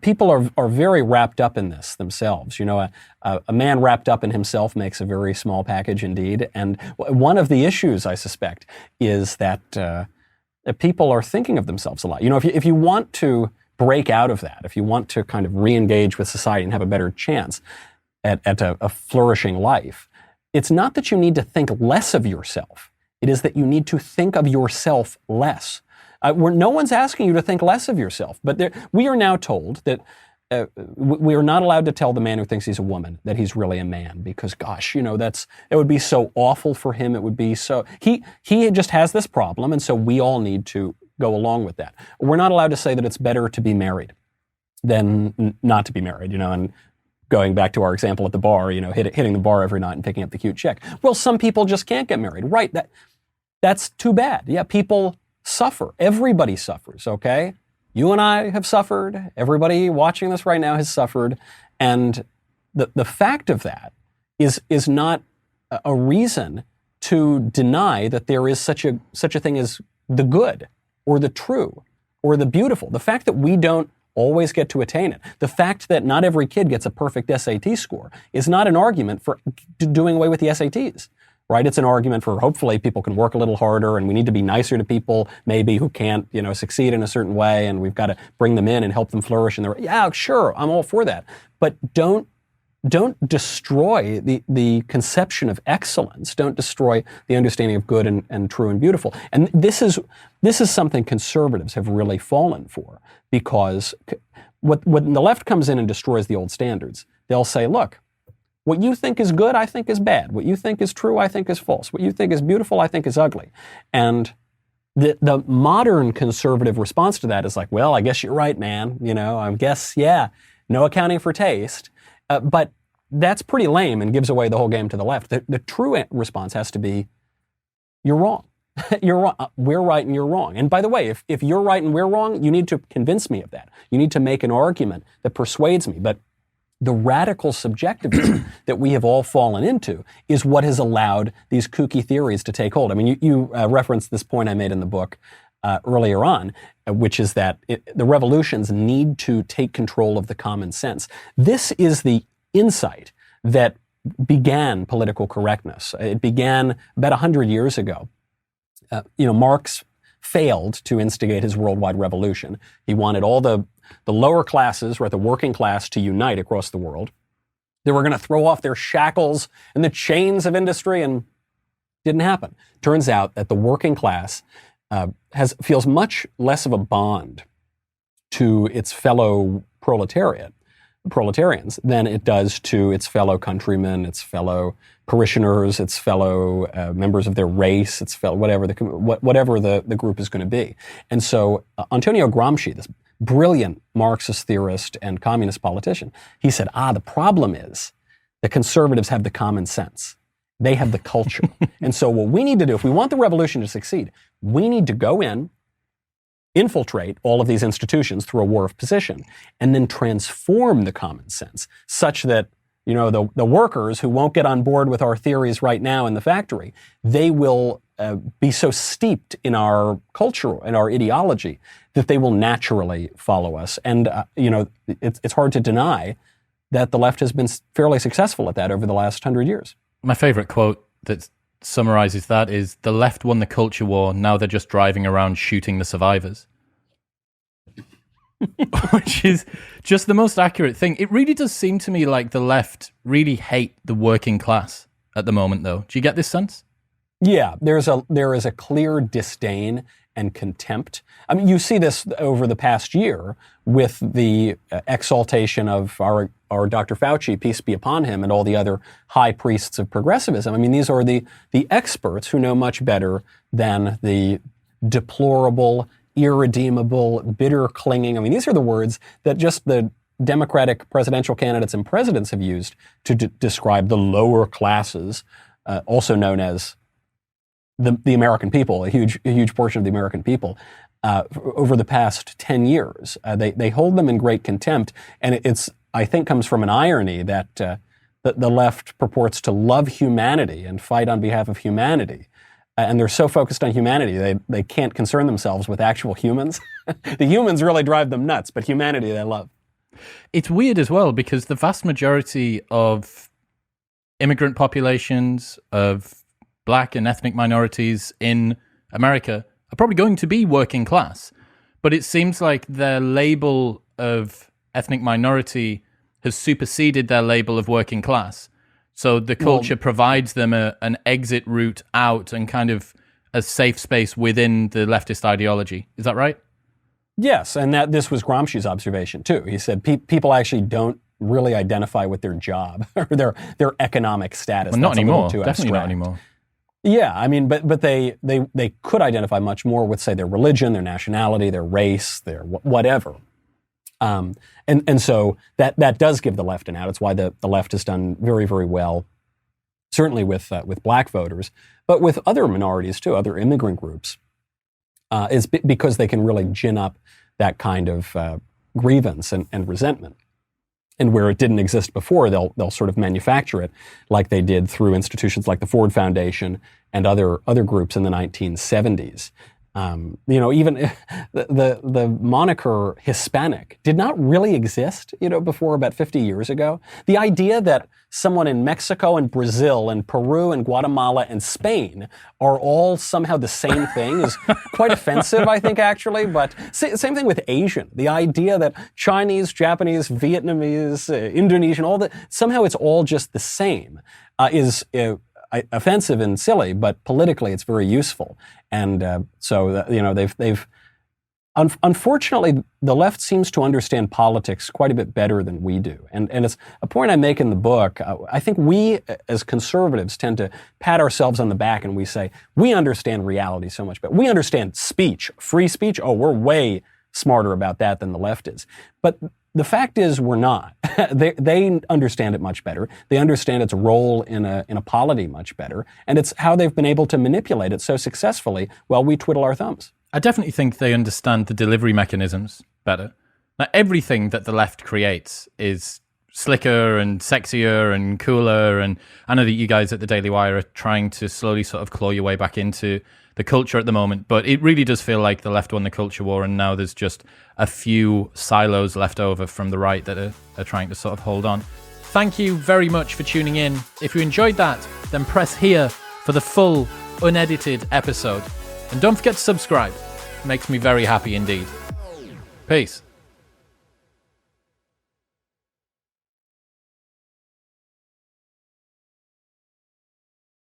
people are very wrapped up in this themselves. You know, a man wrapped up in himself makes a very small package indeed. And one of the issues, I suspect, is that people are thinking of themselves a lot. You know, if you want to break out of that, if you want to kind of re-engage with society and have a better chance at a flourishing life, it's not that you need to think less of yourself. It is that you need to think of yourself less. No one's asking you to think less of yourself, but we are now told that we are not allowed to tell the man who thinks he's a woman that he's really a man, because gosh, you know, it would be so awful for him. It would be so, he just has this problem, and so we all need to go along with that. We're not allowed to say that it's better to be married than not to be married, you know, and going back to our example at the bar, you know, hitting the bar every night and picking up the cute chick. Well, some people just can't get married. Right, that's too bad. Yeah, people suffer. Everybody suffers, okay? You and I have suffered. Everybody watching this right now has suffered. And the fact of that is not a reason to deny that there is such a thing as the good or the true or the beautiful. The fact that we don't always get to attain it, the fact that not every kid gets a perfect SAT score, is not an argument for doing away with the SATs. Right? It's an argument for hopefully people can work a little harder, and we need to be nicer to people maybe who can't, you know, succeed in a certain way, and we've got to bring them in and help them flourish. And yeah, sure, I'm all for that. But don't destroy the conception of excellence. Don't destroy the understanding of good and true and beautiful. And this is something conservatives have really fallen for, because when the left comes in and destroys the old standards, they'll say, look, what you think is good, I think is bad. What you think is true, I think is false. What you think is beautiful, I think is ugly. And the modern conservative response to that is like, well, I guess you're right, man. You know, I guess, yeah, no accounting for taste. But that's pretty lame and gives away the whole game to the left. The true response has to be, you're wrong. You're wrong. We're right and you're wrong. And by the way, if you're right and we're wrong, you need to convince me of that. You need to make an argument that persuades me. But the radical subjectivism that we have all fallen into is what has allowed these kooky theories to take hold. I mean, you referenced this point I made in the book earlier on, which is that the revolutions need to take control of the common sense. This is the insight that began political correctness. It began about 100 years ago. Marx failed to instigate his worldwide revolution. He wanted all the lower classes, right, the working class, to unite across the world. They were going to throw off their shackles and the chains of industry, and didn't happen. Turns out that the working class feels much less of a bond to its fellow proletarians than it does to its fellow countrymen, its fellow parishioners, its fellow members of their race, its fellow whatever the group is going to be. And so Antonio Gramsci, this brilliant Marxist theorist and communist politician, he said, the problem is the conservatives have the common sense. They have the culture. And so what we need to do, if we want the revolution to succeed, we need to go in, infiltrate all of these institutions through a war of position, and then transform the common sense such that, you know, the workers who won't get on board with our theories right now in the factory, they will be so steeped in our culture and our ideology that they will naturally follow us. And, it's hard to deny that the left has been fairly successful at that over the last 100 years. My favorite quote that summarizes that is, the left won the culture war, now they're just driving around shooting the survivors. Which is just the most accurate thing. It really does seem to me like the left really hate the working class at the moment, though. Do you get this sense? Yeah, there is a clear disdain and contempt. I mean, you see this over the past year with the exaltation of our Dr. Fauci, peace be upon him, and all the other high priests of progressivism. I mean, these are the experts who know much better than the deplorable, irredeemable, bitter clinging. I mean, these are the words that just the Democratic presidential candidates and presidents have used to describe the lower classes, also known as the American people, a huge portion of the American people, over the past 10 years. They hold them in great contempt, and I think comes from an irony that the left purports to love humanity and fight on behalf of humanity. And they're so focused on humanity, they can't concern themselves with actual humans. The humans really drive them nuts, but humanity they love. It's weird as well because the vast majority of immigrant populations, of black and ethnic minorities in America are probably going to be working class. But it seems like their label of ethnic minority has superseded their label of working class. So the culture provides them an exit route out and kind of a safe space within the leftist ideology. Is that right? Yes, and that this was Gramsci's observation too. He said people actually don't really identify with their job or their economic status. Well, not That's anymore. Too Definitely not abstract. anymore. Yeah, I mean, but they could identify much more with, say, their religion, their nationality, their race, their whatever. And so that does give the left an out. It's why the left has done very, very well, certainly with black voters, but with other minorities too, other immigrant groups, is because they can really gin up that kind of grievance and resentment. And where it didn't exist before, they'll sort of manufacture it, like they did through institutions like the Ford Foundation and other groups in the 1970s. Even the moniker Hispanic did not really exist, before about 50 years ago. The idea that someone in Mexico and Brazil and Peru and Guatemala and Spain are all somehow the same thing is quite offensive, I think, actually. But same thing with Asian. The idea that Chinese, Japanese, Vietnamese, Indonesian, somehow it's all just the same is offensive and silly, but politically it's very useful. And they've unfortunately, the left seems to understand politics quite a bit better than we do. And it's a point I make in the book. I think we as conservatives tend to pat ourselves on the back and we say, we understand reality so much better. We understand speech, free speech. Oh, we're way smarter about that than the left is. But the fact is we're not. They understand it much better. They understand its role in a polity much better. And it's how they've been able to manipulate it so successfully while we twiddle our thumbs. I definitely think they understand the delivery mechanisms better. Now, everything that the left creates is slicker and sexier and cooler. And I know that you guys at the Daily Wire are trying to slowly sort of claw your way back into the culture at the moment, but it really does feel like the left won the culture war, and now there's just a few silos left over from the right that are trying to sort of hold on. Thank you very much for tuning in. If you enjoyed that, then press here for the full, unedited episode. And don't forget to subscribe. It makes me very happy indeed. Peace.